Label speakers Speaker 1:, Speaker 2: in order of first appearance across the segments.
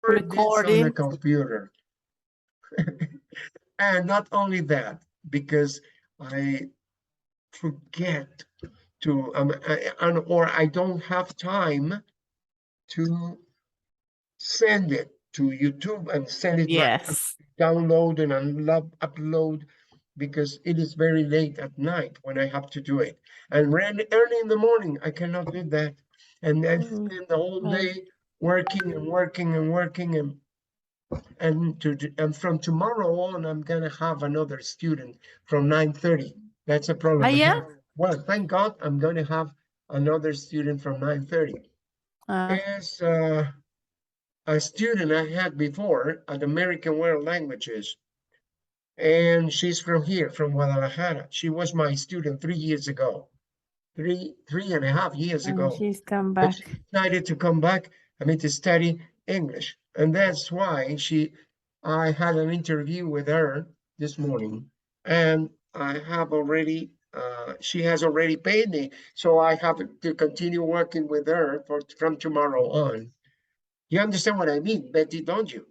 Speaker 1: this on the
Speaker 2: recording.
Speaker 1: computer. And not only that, because I forget to, or I don't have time to send it to YouTube and send it right,
Speaker 2: Yes.
Speaker 1: download and upload, because it is very late at night when I have to do it. And early in the morning, I cannot do that. And I spend the whole
Speaker 2: Right.
Speaker 1: day working and working and working, and from tomorrow on, I'm gonna have another student from 9:30. That's a problem.
Speaker 2: Yeah.
Speaker 1: Well, thank God I'm gonna have another student from 9:30. As a student I had before at American World Languages, and she's from here, from Guadalajara. She was my student 3 years ago, three and a half years
Speaker 2: And
Speaker 1: ago.
Speaker 2: she's come
Speaker 1: But
Speaker 2: back.
Speaker 1: she decided to come back, to study English. And that's why I had an interview with her this morning, and I have already, she has already paid me. So I have to continue working with her from tomorrow on. You understand what I mean, Betty, don't you?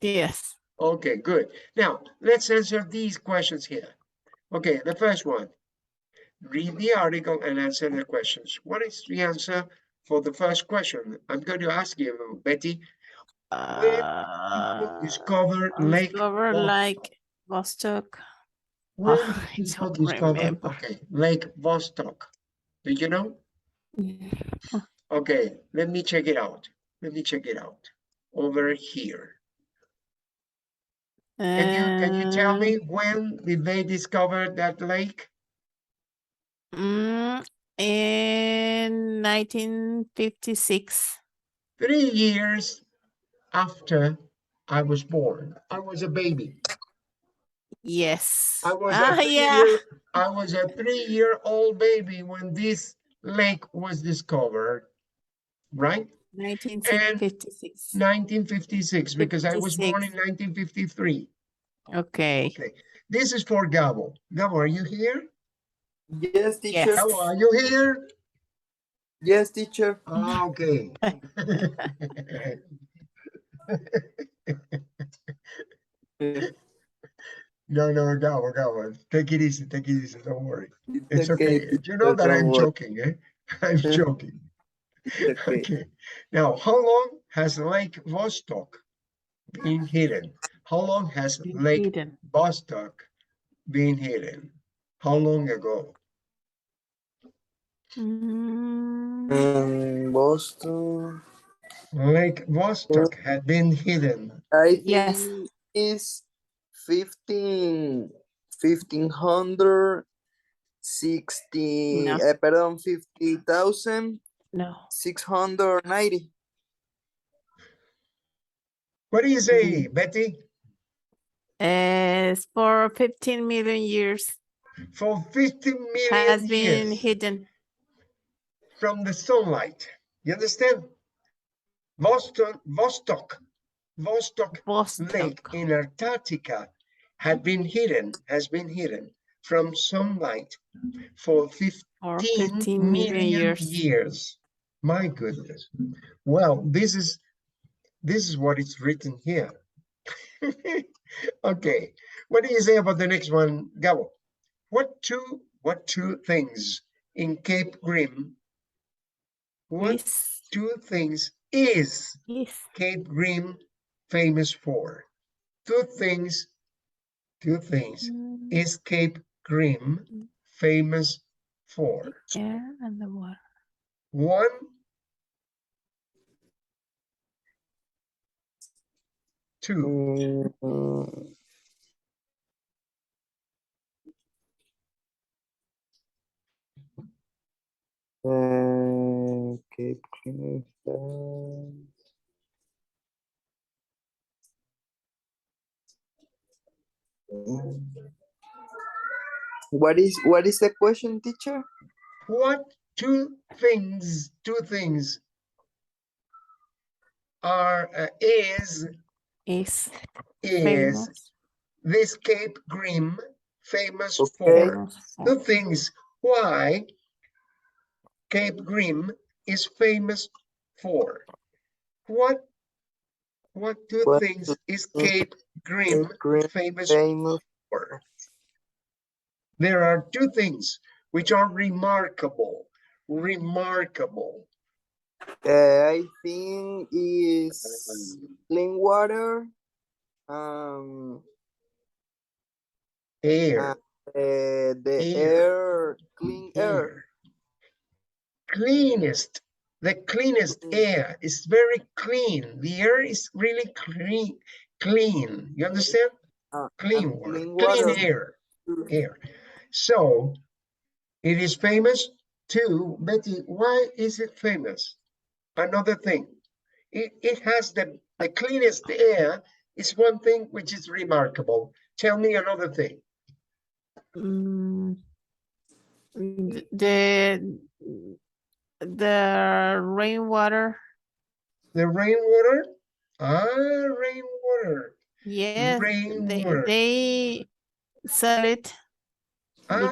Speaker 2: Yes.
Speaker 1: Okay, good. Now, let's answer these questions here. Okay, the first one. Read the article and answer the questions. What is the answer for the first question? I'm going to ask you, Betty, when people discover Lake
Speaker 2: Discover
Speaker 1: Vostok?
Speaker 2: like Vostok.
Speaker 1: When did
Speaker 2: I
Speaker 1: people
Speaker 2: don't
Speaker 1: discover,
Speaker 2: remember.
Speaker 1: Lake Vostok? Do you know? Okay, let me check it out. Let me check it out. Over here. Can you tell me when did they discover that lake?
Speaker 2: In 1956.
Speaker 1: 3 years after I was born. I was a baby.
Speaker 2: Yes.
Speaker 1: I was a
Speaker 2: Yeah.
Speaker 1: three-year-old baby when this lake was discovered, right? And
Speaker 2: 1956.
Speaker 1: 1956, because I was born in
Speaker 2: 56.
Speaker 1: 1953.
Speaker 2: Okay.
Speaker 1: Okay, this is for Gabo. Gabo, are you here?
Speaker 3: Yes, teacher.
Speaker 2: Yes.
Speaker 1: Gabo, are you here?
Speaker 3: Yes, teacher.
Speaker 1: Okay. No, Gabo. Take it easy, don't worry. It's okay.
Speaker 3: teacher,
Speaker 1: You know that
Speaker 3: don't
Speaker 1: I'm
Speaker 3: worry.
Speaker 1: joking, eh? I'm joking.
Speaker 3: It's okay.
Speaker 1: Okay. Now, how long has Lake Vostok been hidden? How long has Lake
Speaker 2: Hidden.
Speaker 1: Vostok been hidden? How long ago?
Speaker 3: Boston.
Speaker 1: Lake Vostok had been hidden.
Speaker 3: I think
Speaker 2: Yes.
Speaker 3: is 1560,
Speaker 2: No.
Speaker 3: pardon, 50,690.
Speaker 2: No.
Speaker 1: What do you say, Betty?
Speaker 2: It's for 15 million years.
Speaker 1: For 50 million
Speaker 2: Has been
Speaker 1: years
Speaker 2: hidden.
Speaker 1: from the sunlight. You understand? Vostok Lake
Speaker 2: Vostok.
Speaker 1: in Antarctica has been hidden from sunlight for 15
Speaker 2: For 15 million
Speaker 1: million
Speaker 2: years.
Speaker 1: years. My goodness. Well, this is what is written here. Okay, what do you say about the next one, Gabo? What two things in Cape Grim? What two things is Cape Grim famous for? Two things is Cape Grim famous for?
Speaker 2: Air and the water.
Speaker 1: One, two.
Speaker 3: Cape Clean. What is the question, teacher?
Speaker 1: What two things are is
Speaker 2: famous.
Speaker 1: this Cape Grim famous
Speaker 3: Okay.
Speaker 1: for? Two things why Cape Grim is famous for. What What two
Speaker 3: What
Speaker 1: things
Speaker 3: two
Speaker 1: is
Speaker 3: things
Speaker 1: Cape Grim
Speaker 3: Green
Speaker 1: famous
Speaker 3: famous
Speaker 1: for? There are two things which are remarkable. Remarkable.
Speaker 3: I think is clean water.
Speaker 1: Air.
Speaker 3: The
Speaker 1: Air.
Speaker 3: clean air.
Speaker 1: Air. Cleanest. The cleanest
Speaker 3: Mm.
Speaker 1: air is very clean. The air is really clean. Clean. You understand? Clean
Speaker 3: And
Speaker 1: water.
Speaker 3: clean
Speaker 1: Clean
Speaker 3: water.
Speaker 1: air. Air. So it is famous too. Betty, why is it famous? Another thing. It has the cleanest air is one thing which is remarkable. Tell me another thing.
Speaker 2: Mm, the rainwater.
Speaker 1: The rainwater? Rainwater.
Speaker 2: Yes,
Speaker 1: Rainwater.
Speaker 2: they sell it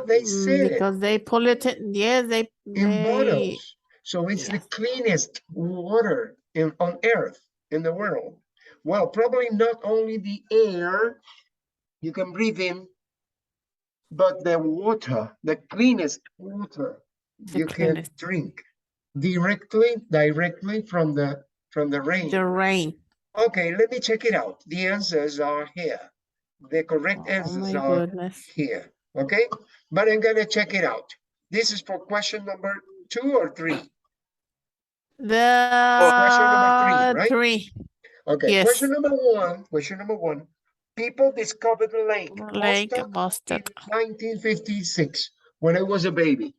Speaker 1: They sell it
Speaker 2: because they pollute it. Yes,
Speaker 1: in bottles. So it's the
Speaker 2: yes.
Speaker 1: cleanest water on earth, in the world. Well, probably not only the air you can breathe in, but the water, the cleanest water
Speaker 2: The
Speaker 1: you can
Speaker 2: cleanest.
Speaker 1: drink directly from the rain.
Speaker 2: The rain.
Speaker 1: Okay, let me check it out. The answers are here. The correct
Speaker 2: Oh
Speaker 1: answers
Speaker 2: my
Speaker 1: are
Speaker 2: goodness.
Speaker 1: here. Okay, but I'm gonna check it out. This is for question number 2 or 3. Question number 3, right?
Speaker 2: 3.
Speaker 1: Okay,
Speaker 2: Yes.
Speaker 1: question number 1. Question number 1. People discovered the lake
Speaker 2: Lake
Speaker 1: Vostok in
Speaker 2: Vostok.
Speaker 1: 1956 when I was a baby.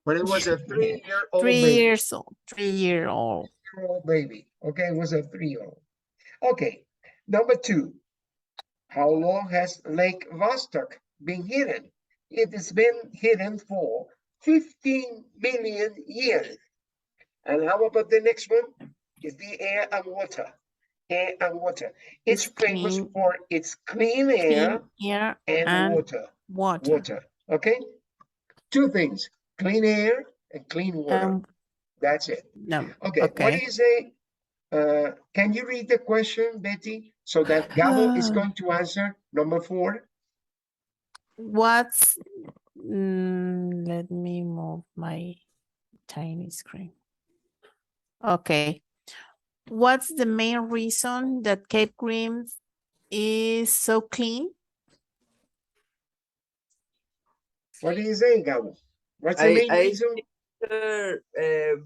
Speaker 1: When I was a 3-year-old
Speaker 2: 3
Speaker 1: baby.
Speaker 2: years old. 3-year-old.
Speaker 1: Baby. Okay, it was a 3-year-old. Okay, number 2. How long has Lake Vostok been hidden? It has been hidden for 15 million years. And how about the next one? Is the air and water. Air and water. It's famous
Speaker 2: clean,
Speaker 1: for its clean air
Speaker 2: air
Speaker 1: and water.
Speaker 2: water.
Speaker 1: Okay? 2 things, clean air and clean water. That's it.
Speaker 2: No.
Speaker 1: Okay, what do you say? Can you read the question, Betty? So that Gabo is going to answer number 4.
Speaker 2: What's let me move my tiny screen. Okay. What's the main reason that Cape Grim is so clean?
Speaker 1: What do you say, Gabo? What's the main reason?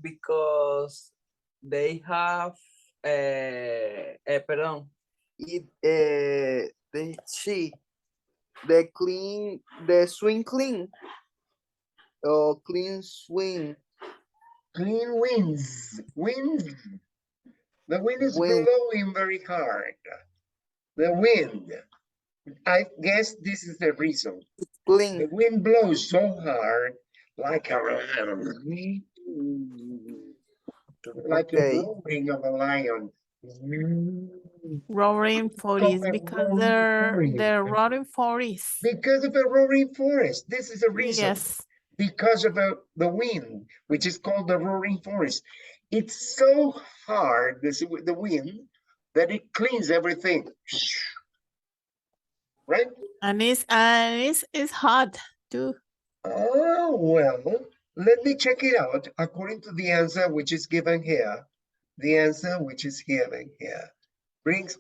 Speaker 3: Because they have perdón, the swing clean or clean swing.
Speaker 1: Clean winds. The wind is
Speaker 3: Wind.
Speaker 1: blowing very hard. The wind. I guess this is the reason.
Speaker 3: Clean.
Speaker 1: The wind blows so hard, like a roaring of a lion.
Speaker 2: Roaring forest because they're roaring forest.
Speaker 1: Because of a roaring forest. This is the reason.
Speaker 2: Yes.
Speaker 1: Because of the wind, which is called the roaring forest. It's so hard, the wind, that it cleans everything. Right?
Speaker 2: And it's hot too.
Speaker 1: Oh, well, let me check it out according to the answer which is given here. The answer which is given here brings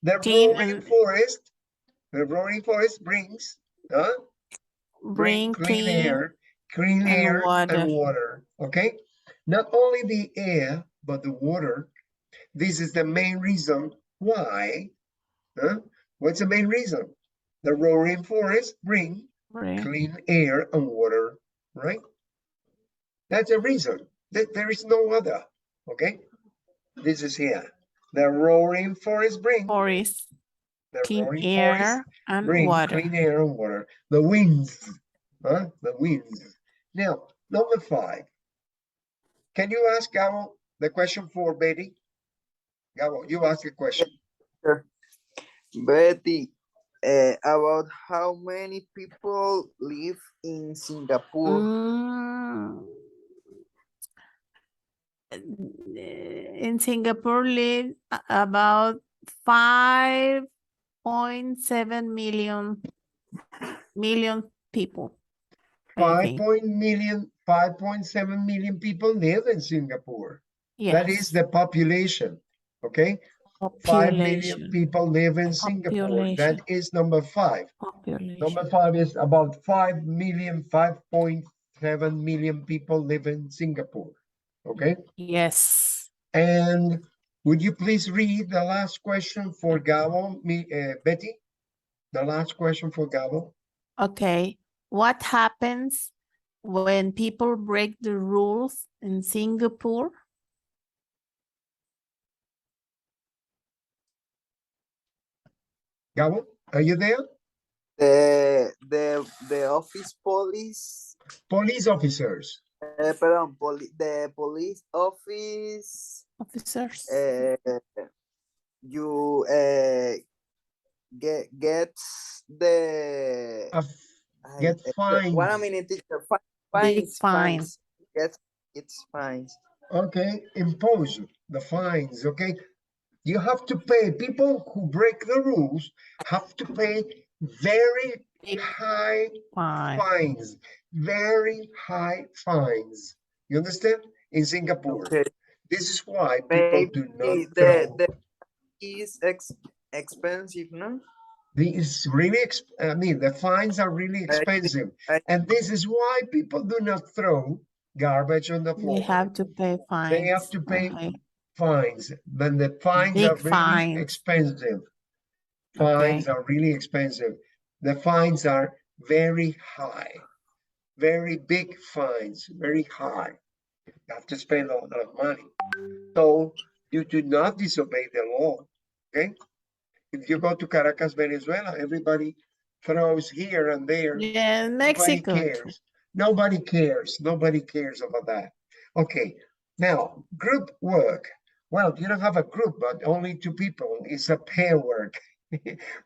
Speaker 1: the roaring forest brings
Speaker 2: bring
Speaker 1: clean air and water. Okay, not only the air but the water. This is the main reason why. What's the main reason? The roaring forest bring clean air and water, right? That's a reason. There is no other. Okay, this is here. The roaring forest bring
Speaker 2: clean air and water.
Speaker 1: Clean air and water. The winds, the winds. Now, number 5. Can you ask Gabo the question for Betty? Gabo, you ask a question.
Speaker 3: Sure. Betty, about how many people live in Singapore?
Speaker 2: In Singapore live about 5.7 million people. I think.
Speaker 1: 5.7 million people live in Singapore. That is
Speaker 2: Yes.
Speaker 1: the population, okay? 5 million
Speaker 2: Population.
Speaker 1: people live in Singapore. That
Speaker 2: Population.
Speaker 1: is number 5. Number
Speaker 2: Population.
Speaker 1: 5 is about 5 million, 5.7 million people live in Singapore, okay?
Speaker 2: Yes.
Speaker 1: And would you please read the last question for Gabo, Betty? The last question for Gabo.
Speaker 2: Okay. What happens when people break the rules in Singapore?
Speaker 1: Gabo, are you there?
Speaker 3: The office police,
Speaker 1: Police officers.
Speaker 3: pardon, the police office,
Speaker 2: Officers.
Speaker 3: you gets the
Speaker 1: Get fined.
Speaker 3: 1 minute, teacher.
Speaker 2: Big
Speaker 3: Fines,
Speaker 2: fine.
Speaker 3: fines. Gets it's fines.
Speaker 1: Okay, impose the fines, okay? You have to pay, people who break the rules have to pay very
Speaker 2: Big
Speaker 1: high
Speaker 2: fine.
Speaker 1: fines, very high fines. You understand? In Singapore.
Speaker 3: Okay.
Speaker 1: This is why people
Speaker 3: Maybe
Speaker 1: do not
Speaker 3: the
Speaker 1: throw.
Speaker 3: is expensive, no?
Speaker 1: It's really, I mean, the fines are really expensive.
Speaker 3: I-
Speaker 1: And this is why people do not throw garbage on the
Speaker 2: They
Speaker 1: floor.
Speaker 2: have to pay fines.
Speaker 1: They have to pay
Speaker 2: Okay.
Speaker 1: fines, but the fines
Speaker 2: Big
Speaker 1: are really
Speaker 2: fines.
Speaker 1: expensive. Fines
Speaker 2: Okay.
Speaker 1: are really expensive. The fines are very high, very big fines, very high. You have to spend a lot of money. So you do not disobey the law, okay? If you go to Caracas, Venezuela, everybody throws here and there.
Speaker 2: Yeah,
Speaker 1: Nobody
Speaker 2: Mexico too.
Speaker 1: cares. Nobody cares. Nobody cares about that. Okay, now group work. Well, you don't have a group, but only 2 people. It's a pair work.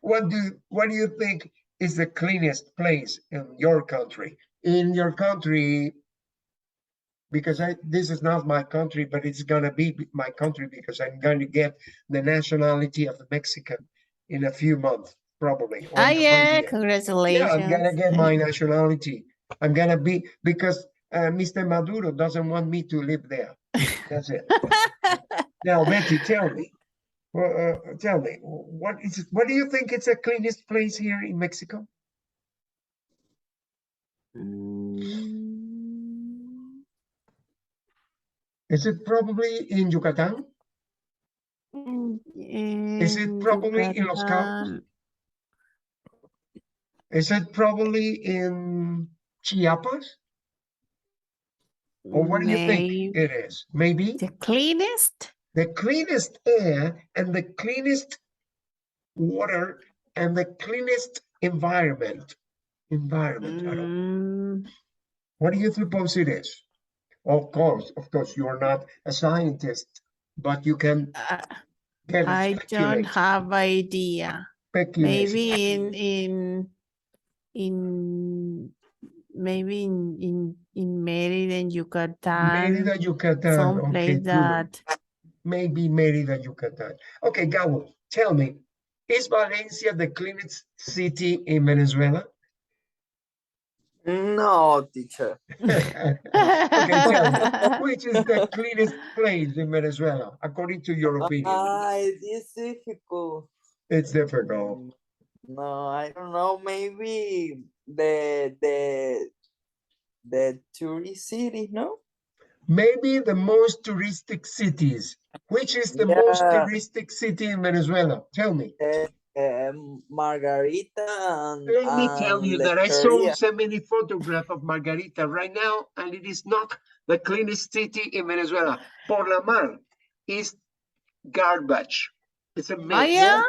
Speaker 1: What do you think is the cleanest place in your country? In your country, because this is not my country, but it's gonna be my country because I'm going to get the nationality of Mexican in a few months, probably. Or
Speaker 2: Oh
Speaker 1: in 1
Speaker 2: yeah,
Speaker 1: year. Yeah, I'm gonna
Speaker 2: congratulations.
Speaker 1: get my nationality. I'm gonna be, because Mr. Maduro doesn't want me to live there. That's it. Now, Betty, tell me, what do you think is the cleanest place here in Mexico?
Speaker 2: Mm,
Speaker 1: Is it probably in Yucatan? Is it
Speaker 2: in
Speaker 1: probably in Los Cabos?
Speaker 2: Yucatan.
Speaker 1: Is it probably in Chiapas? Or what do you think
Speaker 2: Maybe
Speaker 1: it is? Maybe
Speaker 2: the cleanest?
Speaker 1: the cleanest air and the cleanest water and the cleanest environment. I don't know.
Speaker 2: Mm,
Speaker 1: What do you suppose it is? Of course, you're not a scientist, but you can get
Speaker 2: I don't
Speaker 1: speculate.
Speaker 2: have idea.
Speaker 1: Speculation.
Speaker 2: Maybe maybe in Mérida, in Yucatan,
Speaker 1: Mérida, Yucatan.
Speaker 2: someplace
Speaker 1: Okay, good.
Speaker 2: that.
Speaker 1: Maybe Mérida, Yucatan. Okay, Gabo, tell me, is Valencia the cleanest city in Venezuela?
Speaker 3: No, teacher.
Speaker 1: Okay, tell me, which is the cleanest place in Venezuela, according to your opinion?
Speaker 3: It's difficult.
Speaker 1: It's difficult.
Speaker 3: No, I don't know. Maybe the tourist city, no?
Speaker 1: Maybe the most touristic cities. Which is the most
Speaker 3: Yeah.
Speaker 1: touristic city in Venezuela? Tell me.
Speaker 3: Margarita and
Speaker 1: Let me tell you that I saw
Speaker 3: Lecheria.
Speaker 1: so many photographs of Margarita right now, and it is not the cleanest city in Venezuela. Por la Mar is garbage. It's a mess.
Speaker 2: Oh yeah,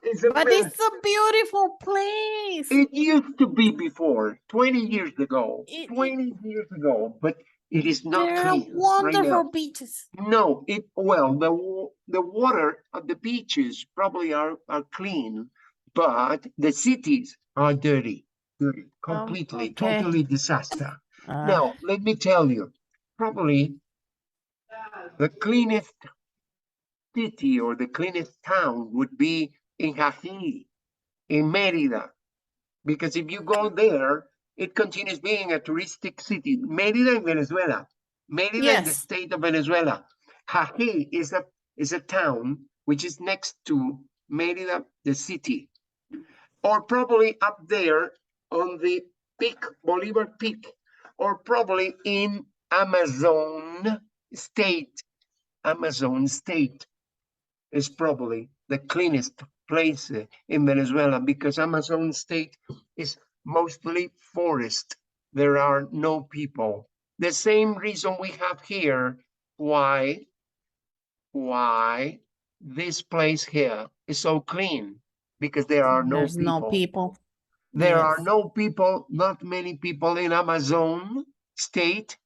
Speaker 1: It's a
Speaker 2: but
Speaker 1: mess.
Speaker 2: it's a beautiful place.
Speaker 1: It used to be before, 20 years ago,
Speaker 2: It-
Speaker 1: 20 years ago, but it is not
Speaker 2: There are
Speaker 1: clean right
Speaker 2: wonderful
Speaker 1: now.
Speaker 2: beaches.
Speaker 1: No, the water of the beaches probably are clean, but the cities are dirty, completely,
Speaker 2: Okay.
Speaker 1: totally disaster.
Speaker 2: Ah.
Speaker 1: Now, let me tell you, probably the cleanest city or the cleanest town would be in Hají, in Mérida. Because if you go there, it continues being a touristic city. Mérida in Venezuela. Mérida in the
Speaker 2: Yes.
Speaker 1: state of Venezuela. Hají is a town which is next to Mérida, the city. Or probably up there on the peak, Bolivar Peak, or probably in Amazon state. Amazon state is probably the cleanest place in Venezuela because Amazon state is mostly forest. There are no people. The same reason we have here why this place here is so clean because there are no
Speaker 2: There's no
Speaker 1: people.
Speaker 2: people.
Speaker 1: There are
Speaker 2: Yes.
Speaker 1: no people, not many people in Amazon state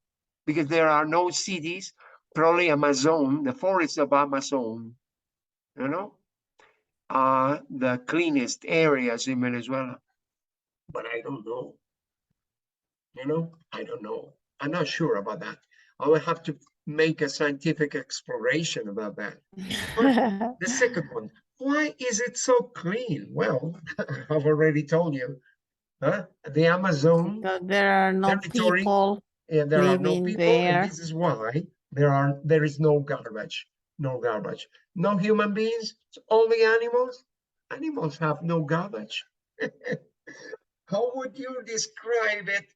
Speaker 1: because there are no cities. Probably Amazon, the forests of Amazon, you know, are the cleanest areas in Venezuela. But I don't know. You know, I don't know. I'm not sure about that. I will have to make a scientific exploration about that. The second one, why is it so clean? Well, I've already told you, huh? The Amazon
Speaker 2: Because there are no
Speaker 1: territory,
Speaker 2: people
Speaker 1: and there are no
Speaker 2: living
Speaker 1: people, and
Speaker 2: there.
Speaker 1: this is why there is no garbage, no garbage, no human beings, it's only animals. Animals have no garbage. How would you describe it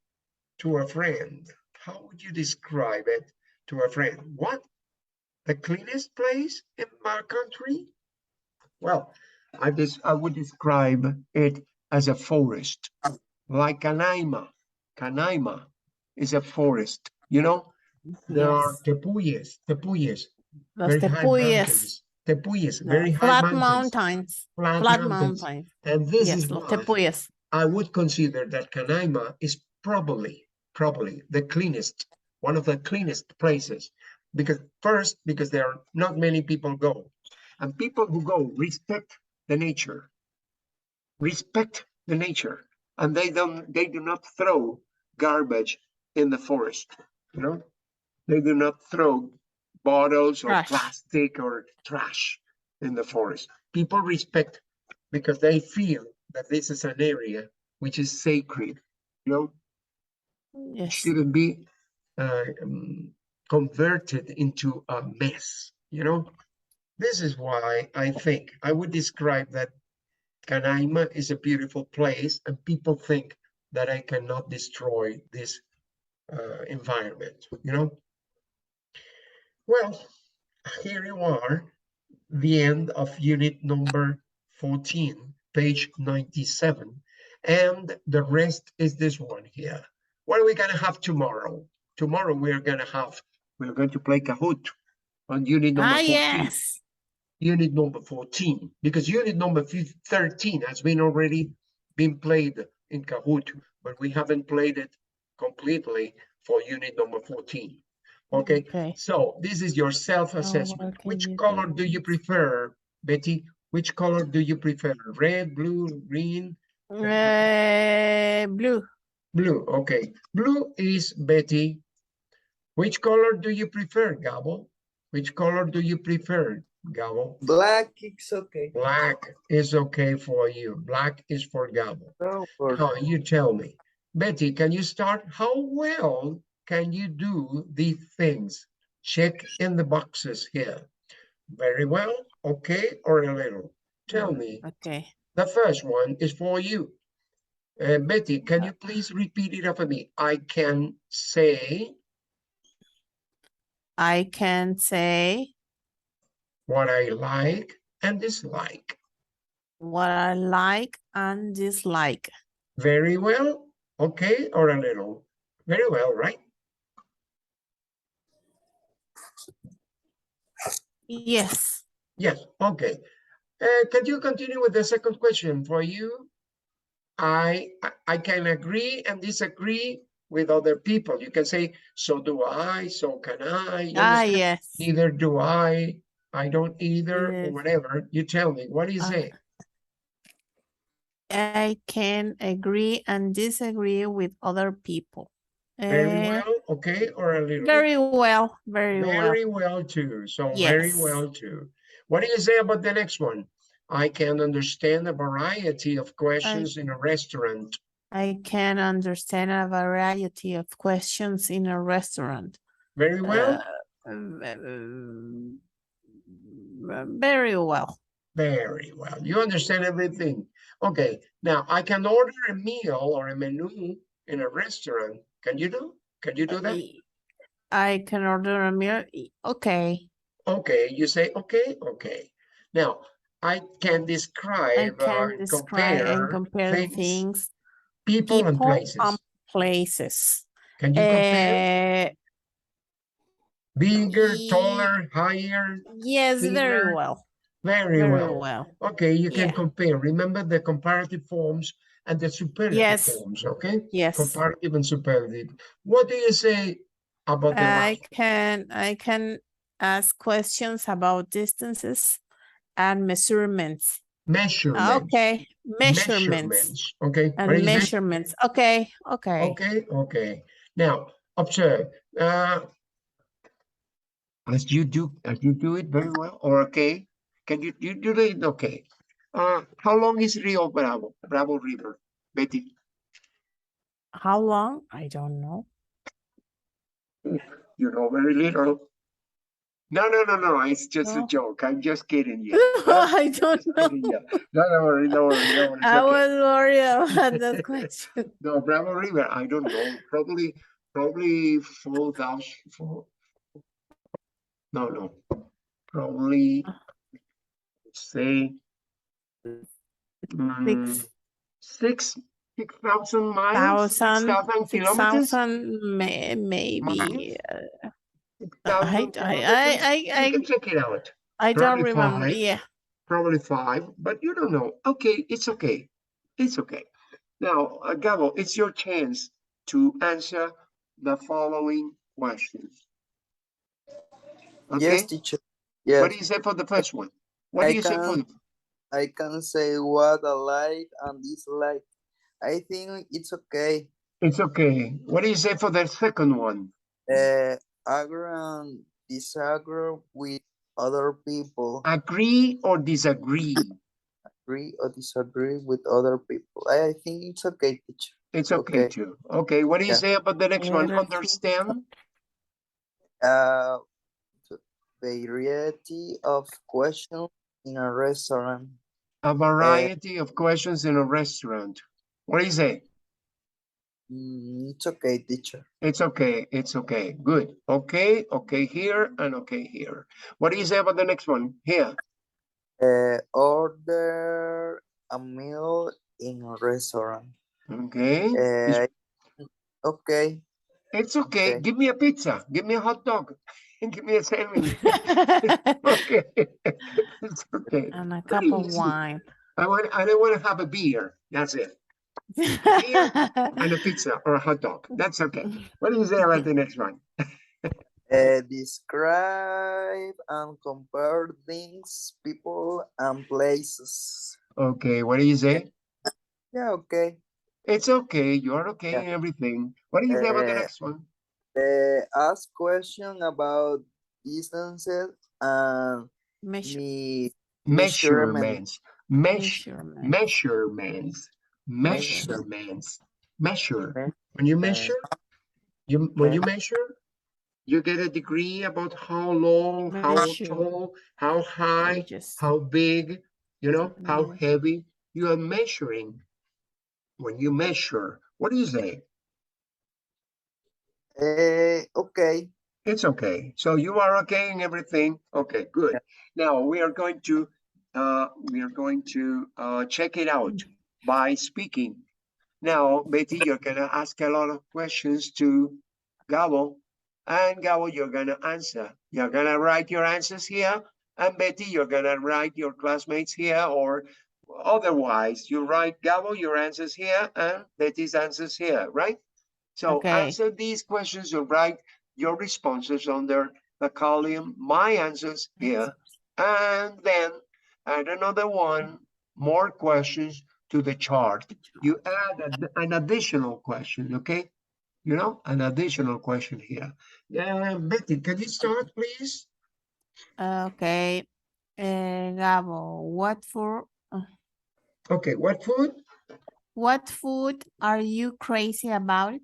Speaker 1: to a friend? How would you describe it to a friend? What? The cleanest place in my country? Well, I would describe it as a forest, like Canaima. Canaima is a forest, you know? There are
Speaker 2: Yes.
Speaker 1: tepuyes,
Speaker 2: Los
Speaker 1: very high
Speaker 2: tepuyes,
Speaker 1: mountains. Tepuyes,
Speaker 2: the
Speaker 1: very high
Speaker 2: flat
Speaker 1: mountains,
Speaker 2: mountains,
Speaker 1: flat
Speaker 2: flat
Speaker 1: mountains.
Speaker 2: mountains.
Speaker 1: And this
Speaker 2: Yes,
Speaker 1: is
Speaker 2: los
Speaker 1: why
Speaker 2: tepuyes.
Speaker 1: I would consider that Canaima is probably the cleanest, one of the cleanest places. Because first, because there are not many people go. And people who go respect the nature, and they do not throw garbage in the forest, you know? They do not throw bottles or
Speaker 2: Trash.
Speaker 1: plastic or trash in the forest. People respect because they feel that this is an area which is sacred, you know,
Speaker 2: Yes.
Speaker 1: shouldn't be converted into a mess, you know. This is why I think I would describe that Canaima is a beautiful place, and people think that I cannot destroy this environment, you know. Well, here you are, the end of unit number 14, page 97. And the rest is this one here. What are we going to have tomorrow? Tomorrow we're going to play Kahoot on unit number 14.
Speaker 2: Yes.
Speaker 1: Unit number 14, because unit number 13 has been already been played in Kahoot, but we haven't played it completely for unit number 14. Okay. So this is your self-assessment. Which color do you prefer, Betty? Which color do you prefer? Red, blue, green?
Speaker 2: Blue.
Speaker 1: Blue, okay. Blue is Betty. Which color do you prefer, Gabo? Which color do you prefer, Gabo?
Speaker 3: Black is okay.
Speaker 1: Black is okay for you. Black is for Gabo.
Speaker 3: No, for
Speaker 1: Now you tell me. Betty, can you start? How well can you do these things? Check in the boxes here. Very well, okay, or a little. Tell me.
Speaker 2: Okay.
Speaker 1: The first one is for you. Betty, can you please repeat it after me? I can say what I like and dislike.
Speaker 2: What I like and dislike.
Speaker 1: Very well, okay, or a little. Very well, right?
Speaker 2: Yes.
Speaker 1: Yes, okay. Can you continue with the second question for you? I can agree and disagree with other people. You can say, so do I, so can I. You understand?
Speaker 2: Yes.
Speaker 1: Neither do I don't either, or
Speaker 2: Yes.
Speaker 1: whatever. You tell me, what do you say?
Speaker 2: I can agree and disagree with other people.
Speaker 1: Very well, okay, or a little?
Speaker 2: Very well, very well.
Speaker 1: Very well too, so very
Speaker 2: Yes.
Speaker 1: well too. What do you say about the next one? I can understand a variety of questions in a restaurant.
Speaker 2: I can understand a variety of questions in a restaurant.
Speaker 1: Very well.
Speaker 2: Very well.
Speaker 1: Very well. You understand everything. Okay. Now I can order a meal or a menu in a restaurant. Can you do? Can you do that?
Speaker 2: I can order a meal. Okay.
Speaker 1: Okay. You say okay. Okay. Now I can
Speaker 2: I
Speaker 1: describe
Speaker 2: can
Speaker 1: and
Speaker 2: describe and compare
Speaker 1: things,
Speaker 2: things,
Speaker 1: people and
Speaker 2: people
Speaker 1: places.
Speaker 2: and places.
Speaker 1: Can you compare? Bigger,
Speaker 2: Ye-
Speaker 1: taller, higher,
Speaker 2: Yes, very
Speaker 1: thinner?
Speaker 2: well.
Speaker 1: Very
Speaker 2: Very
Speaker 1: well.
Speaker 2: well.
Speaker 1: Okay, you can
Speaker 2: Yeah.
Speaker 1: compare. Remember the comparative forms and the superlative
Speaker 2: Yes.
Speaker 1: forms, okay?
Speaker 2: Yes.
Speaker 1: Comparative and superlative. What do you say about the last?
Speaker 2: I can ask questions about distances and measurements.
Speaker 1: Measurements.
Speaker 2: Okay. Measurements.
Speaker 1: Okay. What do
Speaker 2: And
Speaker 1: you say?
Speaker 2: measurements. Okay. Okay.
Speaker 1: Okay, okay. Now, observe. As you do it very well, or okay? Can you do it okay? How long is Rio Bravo? Bravo River, Betty?
Speaker 2: How long? I don't know.
Speaker 1: You know very little. No. It's just a
Speaker 2: No.
Speaker 1: joke. I'm just kidding you. I'm
Speaker 2: I don't
Speaker 1: just
Speaker 2: know.
Speaker 1: kidding you. No, don't worry. It's
Speaker 2: I
Speaker 1: okay.
Speaker 2: was worried about that question.
Speaker 1: No, Bravo River. I don't know. Probably 4,000. No. Probably say
Speaker 2: Six
Speaker 1: 6,000 miles, 6,000 kilometers.
Speaker 2: 6,000 maybe.
Speaker 1: Miles?
Speaker 2: I
Speaker 1: 6,000 kilometers. You
Speaker 2: I
Speaker 1: can check it out.
Speaker 2: I don't
Speaker 1: Probably
Speaker 2: remember.
Speaker 1: 5.
Speaker 2: Yeah.
Speaker 1: Probably 5, but you don't know. Okay, it's okay. It's okay. Now, Gabo, it's your chance to answer the following questions. Okay?
Speaker 3: Yes, teacher.
Speaker 1: What
Speaker 3: Yes,
Speaker 1: do you say for the first one? What do you say for the...
Speaker 3: I can say what I like and dislike. I think it's okay.
Speaker 1: It's okay. What do you say for the second one?
Speaker 3: Agree and disagree with other people.
Speaker 1: Agree or disagree?
Speaker 3: Agree or disagree with other people. I think it's okay, teacher.
Speaker 1: It's okay too. Okay, what do you
Speaker 3: Yeah.
Speaker 1: say about the next one?
Speaker 2: Little
Speaker 1: Understand?
Speaker 3: Variety of questions in a restaurant.
Speaker 1: A variety of questions in a restaurant. What do you say?
Speaker 3: It's okay, teacher.
Speaker 1: It's okay. It's okay. Good. Okay. Okay here and okay here. What do you say about the next one? Here.
Speaker 3: Order a meal in a restaurant.
Speaker 1: Okay.
Speaker 3: Okay.
Speaker 1: It's okay.
Speaker 3: Okay.
Speaker 1: Give me a pizza. Give me a hot dog. Give me a sandwich. Okay. It's okay.
Speaker 2: And a
Speaker 1: Very
Speaker 2: cup of
Speaker 1: easy.
Speaker 2: wine.
Speaker 1: I don't want to have a beer. That's it. Beer and a pizza or a hot dog. That's okay. What do you say about the next one?
Speaker 3: Describe and compare things, people, and places.
Speaker 1: Okay. What do you say?
Speaker 3: Yeah, okay.
Speaker 1: It's okay. You're okay
Speaker 3: Yeah.
Speaker 1: in everything. What do you say about the next one?
Speaker 3: Ask question about distances and
Speaker 2: Measurements.
Speaker 1: Measurements.
Speaker 2: Measurements.
Speaker 1: Measure. When you measure, you get a degree about how long, how
Speaker 2: Measure.
Speaker 1: tall, how high,
Speaker 2: Just
Speaker 1: how big, how
Speaker 2: measure.
Speaker 1: heavy. You are measuring. When you measure, what do you say?
Speaker 3: Okay.
Speaker 1: It's okay. So you are okay in everything. Okay, good. Now we are going to check it out by speaking. Now, Betty, you're gonna ask a lot of questions to Gabo, and Gabo, you're gonna answer. You're gonna write your answers here, and Betty, you're gonna write your classmates here, or otherwise, you write Gabo your answers here and Betty's answers here, right? So answer these questions or write your responses under the column, my answers here, and then add another one, more questions to the chart. You add an additional question, okay? An additional question here. Betty, can you start, please?
Speaker 2: Okay. Gabo,
Speaker 1: Okay, what food?
Speaker 2: what food are you crazy about?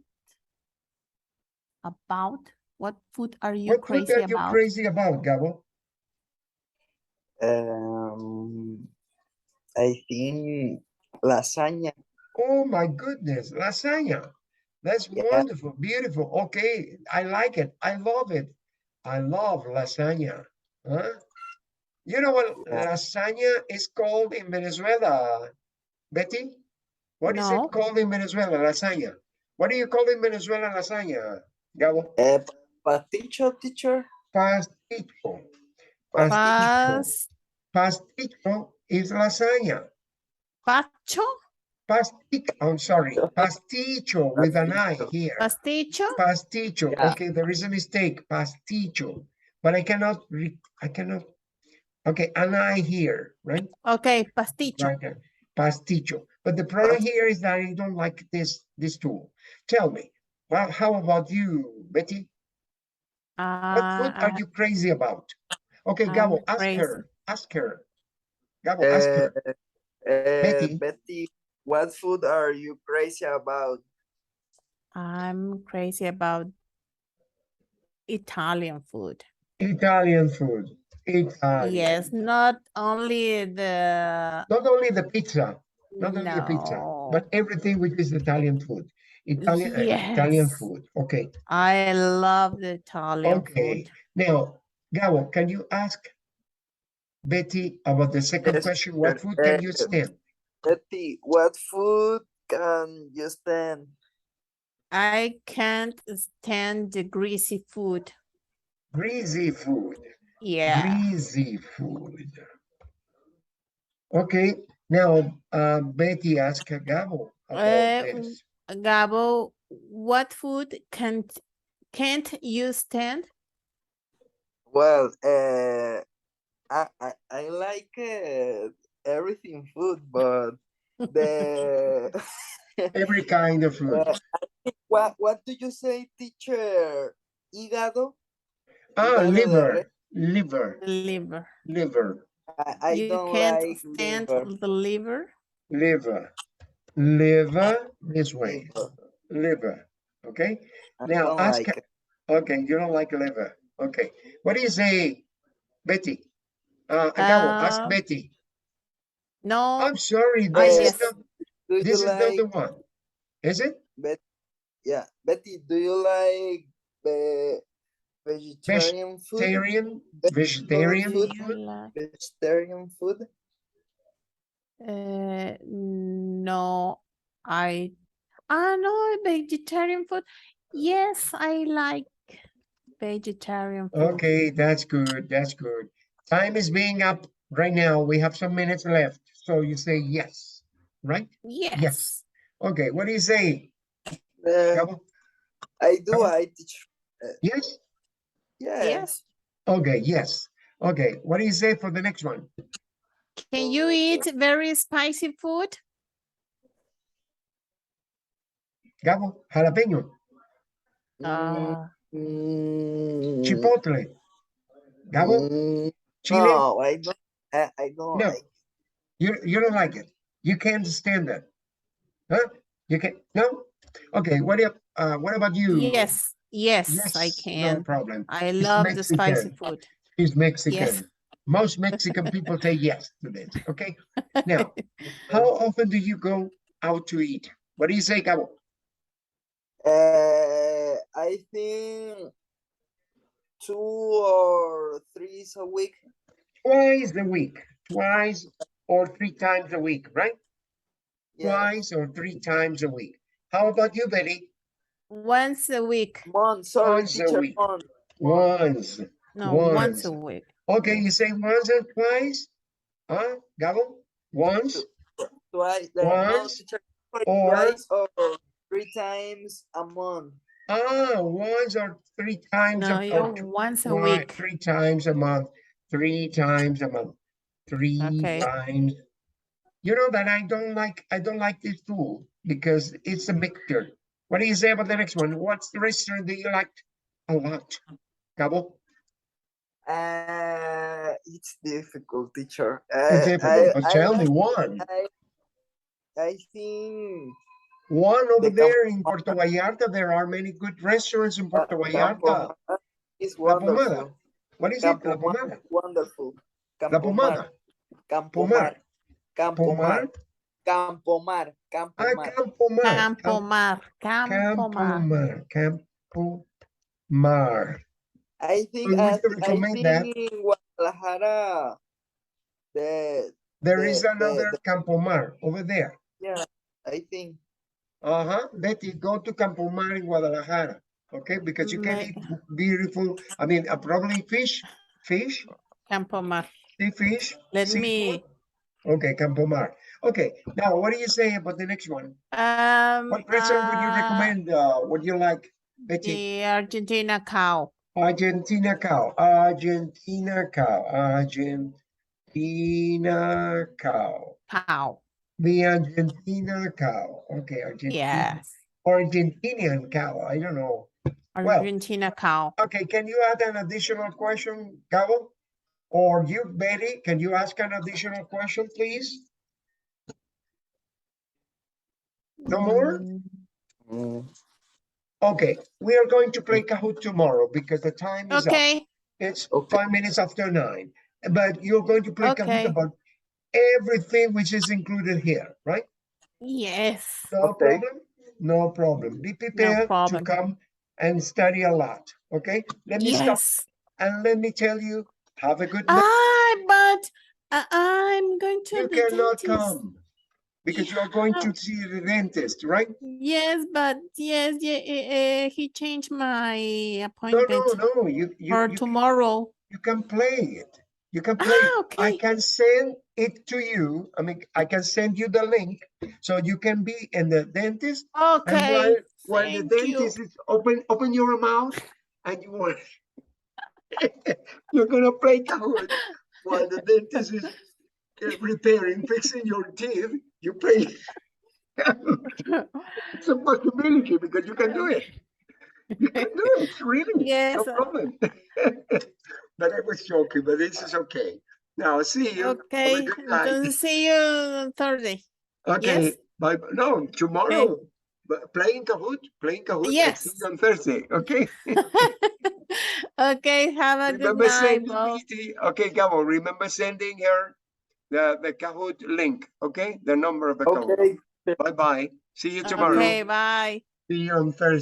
Speaker 2: What food are you
Speaker 1: What food
Speaker 2: crazy
Speaker 1: are you
Speaker 2: about?
Speaker 1: crazy about, Gabo?
Speaker 3: I think lasagna.
Speaker 1: Oh my goodness, lasagna. That's
Speaker 3: Yeah.
Speaker 1: wonderful, beautiful. Okay, I like it. I love it. I love lasagna. Huh? You know what
Speaker 3: Yeah.
Speaker 1: lasagna is called in Venezuela, Betty? What is it
Speaker 2: No,
Speaker 1: called in Venezuela, lasagna? What do you call in Venezuela lasagna, Gabo?
Speaker 3: Pasticho, teacher.
Speaker 1: Pasticho.
Speaker 3: Pasticho.
Speaker 1: Pasticho. Pasticho is lasagna.
Speaker 2: pacho,
Speaker 1: Pasticho, I'm sorry, pasticho with an I
Speaker 3: Pasticho.
Speaker 1: here.
Speaker 2: pasticho.
Speaker 1: Pasticho.
Speaker 3: Yeah.
Speaker 1: Okay, there is a mistake. Pasticho. But I cannot, okay, an I here, right?
Speaker 2: Okay, pasticho.
Speaker 1: Right there. Pasticho. But the problem here is that I don't like this tool. Tell me, well, how about you, Betty? What food are
Speaker 2: Uh,
Speaker 1: you crazy about? Okay,
Speaker 2: I'm
Speaker 1: Gabo, ask
Speaker 2: crazy.
Speaker 1: her. Ask her. Gabo, ask her. Betty.
Speaker 3: Betty, what food are you crazy about?
Speaker 2: I'm crazy about Italian food.
Speaker 1: Italian food. Italian.
Speaker 2: Yes, not only the
Speaker 1: Not only the pizza, not only the pizza,
Speaker 2: no.
Speaker 1: but everything which is Italian food. Italian
Speaker 2: Yes,
Speaker 1: food. Okay.
Speaker 2: I love the Italian food.
Speaker 1: Okay. Now, Gabo, can you ask Betty about the second
Speaker 3: Yes,
Speaker 1: question? What
Speaker 3: teacher.
Speaker 1: food can you stand?
Speaker 3: Betty, what food can you stand?
Speaker 2: I can't stand the greasy food.
Speaker 1: Greasy food.
Speaker 2: Yeah.
Speaker 1: Greasy food. Okay. Now, Betty asked Gabo about this.
Speaker 2: Gabo, what food can't you stand?
Speaker 3: Well, I like everything food, but the
Speaker 1: Every kind of food.
Speaker 3: what do you say, teacher? Hígado?
Speaker 1: Ah,
Speaker 3: Hígado de res?
Speaker 1: liver,
Speaker 2: Liver.
Speaker 1: liver,
Speaker 3: I
Speaker 2: You
Speaker 3: don't
Speaker 2: can't
Speaker 3: like
Speaker 2: stand
Speaker 3: liver.
Speaker 2: the liver?
Speaker 1: liver, liver this way,
Speaker 3: Liver.
Speaker 1: liver. Okay.
Speaker 3: I
Speaker 1: Now
Speaker 3: don't
Speaker 1: ask.
Speaker 3: like it.
Speaker 1: Okay, you don't like liver. Okay. What do you say, Betty? Gabo, ask
Speaker 2: Uh,
Speaker 1: Betty.
Speaker 2: no.
Speaker 1: I'm sorry,
Speaker 2: Ah,
Speaker 1: this is
Speaker 2: yes.
Speaker 1: not.
Speaker 3: Do you
Speaker 1: This is not the
Speaker 3: like
Speaker 1: one. Is it?
Speaker 3: Yeah, Betty? Do you like vegetarian food?
Speaker 1: Vegetarian
Speaker 3: food?
Speaker 1: food?
Speaker 3: Vegetarian food?
Speaker 2: No, no, vegetarian food. Yes, I like vegetarian food.
Speaker 1: Okay, that's good. That's good. Time is being up right now. We have some minutes left. So you say yes, right? Yes.
Speaker 2: Yes.
Speaker 1: Okay, what do you say, Gabo?
Speaker 3: I do.
Speaker 1: Gabo?
Speaker 3: I teach.
Speaker 1: Yes?
Speaker 2: Yes.
Speaker 1: Okay, yes. Okay, what do you say for the next one?
Speaker 2: Can you eat very spicy food?
Speaker 1: Gabo, jalapeño, chipotle, Gabo, chile?
Speaker 3: No, I don't. I don't
Speaker 1: No,
Speaker 3: like.
Speaker 1: you don't like it. You can't stand it. Huh? You can no? Okay, what about you?
Speaker 2: Yes. Yes, I
Speaker 1: Yes, no
Speaker 2: can.
Speaker 1: problem.
Speaker 2: I
Speaker 1: He's
Speaker 2: love the spicy
Speaker 1: Mexican.
Speaker 2: food.
Speaker 1: He's Mexican.
Speaker 2: Yes.
Speaker 1: Most Mexican people say yes to this. Okay. Now, how often do you go out to eat? What do you say, Gabo?
Speaker 3: I think 2 or 3 a week.
Speaker 1: Twice a week. Twice or 3 times a week, right?
Speaker 3: Yeah.
Speaker 1: Twice or 3 times a week. How about you, Betty?
Speaker 2: Once a week.
Speaker 3: Sorry,
Speaker 1: Once a
Speaker 3: teacher.
Speaker 1: week. Once.
Speaker 2: No, once a week.
Speaker 1: Okay, you say once and twice? Huh, Gabo? Once,
Speaker 3: Twice.
Speaker 1: once,
Speaker 3: Teacher.
Speaker 1: or
Speaker 3: Twice or 3 times a month.
Speaker 1: once or 3 times
Speaker 2: No,
Speaker 1: or
Speaker 2: once a week.
Speaker 1: 3 times a month. 3 times a month. Three
Speaker 2: Okay.
Speaker 1: times. You know that I don't like this tool because it's a mixture. What do you say about the next one? What's the restaurant that you liked a lot? Gabo?
Speaker 3: It's difficult, teacher.
Speaker 1: It's difficult, but tell me one.
Speaker 3: I think
Speaker 1: One over
Speaker 3: the
Speaker 1: there in Puerto Vallarta. There are many good restaurants in Puerto Vallarta.
Speaker 3: Campomar is
Speaker 1: La Pomada.
Speaker 3: wonderful.
Speaker 1: What is it? La
Speaker 3: Campomar
Speaker 1: Pomada.
Speaker 3: is wonderful.
Speaker 1: La
Speaker 3: Campomar.
Speaker 1: Pomada.
Speaker 3: Campomar.
Speaker 1: Pomar.
Speaker 3: Campomar.
Speaker 1: Ah,
Speaker 3: Campomar.
Speaker 1: Campomar.
Speaker 2: Campomar.
Speaker 1: Campomar.
Speaker 3: I think
Speaker 1: Well, we
Speaker 3: I
Speaker 1: recommend that.
Speaker 3: think in Guadalajara
Speaker 1: There is
Speaker 3: the
Speaker 1: another Campomar over there.
Speaker 3: yeah, I think.
Speaker 1: Betty, go to Campomar in Guadalajara. Okay, because you can
Speaker 2: Me-
Speaker 1: eat beautiful, I mean, probably fish,
Speaker 2: Campomar.
Speaker 1: sea fish.
Speaker 2: Let
Speaker 1: seafood.
Speaker 2: me.
Speaker 1: Okay, Campomar. Okay, now what do you say about the next one? What restaurant would you recommend? Would you like, Betty?
Speaker 2: The Argentina cow.
Speaker 1: Argentina cow. Argentina cow. Argentina cow.
Speaker 2: Cow.
Speaker 1: The Argentina cow. Okay, Argentina.
Speaker 2: Yes.
Speaker 1: Argentinian cow. I don't know. Well,
Speaker 2: Argentina cow.
Speaker 1: okay, can you add an additional question, Gabo? Or you, Betty, can you ask an additional question, please? No more?
Speaker 2: Mm,
Speaker 1: Okay, we are going to play Kahoot tomorrow because the time is up.
Speaker 2: Okay.
Speaker 1: It's
Speaker 3: Okay.
Speaker 1: 5 minutes after 9. But you're going to play Kahoot
Speaker 2: Okay.
Speaker 1: about everything which is included here, right?
Speaker 2: Yes.
Speaker 1: No
Speaker 3: Okay.
Speaker 1: problem? No problem. Be prepared to
Speaker 2: problem.
Speaker 1: come and study a lot, okay? Let me stop
Speaker 2: Yes.
Speaker 1: and let me tell you, have a good night.
Speaker 2: But I'm going to
Speaker 1: You
Speaker 2: the
Speaker 1: cannot
Speaker 2: dentist.
Speaker 1: come because you are going to see the dentist, right?
Speaker 2: Yes, but yes, yeah, he changed my
Speaker 1: No,
Speaker 2: appointment
Speaker 1: no,
Speaker 2: for tomorrow.
Speaker 1: you can play it. You can play it. I
Speaker 2: Okay.
Speaker 1: can send it to you. I mean, I can send you the link so you can be in the dentist. And
Speaker 2: Okay.
Speaker 1: while the
Speaker 2: Thank you.
Speaker 1: dentist is open your mouth and you want you're gonna play Kahoot while the dentist is repairing, fixing your teeth. You play. It's a possibility because you can do it. You can do it, really.
Speaker 2: Yes.
Speaker 1: No problem. But I was joking, but this is okay. Now, see you. Have a
Speaker 2: Okay.
Speaker 1: good night.
Speaker 2: Entonces, see you on Thursday.
Speaker 1: Okay.
Speaker 2: Yes.
Speaker 1: Bye. No, tomorrow. But playing Kahoot. I
Speaker 2: Yes.
Speaker 1: see you on Thursday. Okay.
Speaker 2: Okay. Have a good
Speaker 1: Remember
Speaker 2: night,
Speaker 1: sending
Speaker 2: Bo.
Speaker 1: me okay, Gabo. Remember sending her the Kahoot link. Okay, the number of the Kahoot.
Speaker 3: Okay.
Speaker 1: Bye bye. See you tomorrow.
Speaker 2: Okay. Bye.
Speaker 1: See you on Thursday.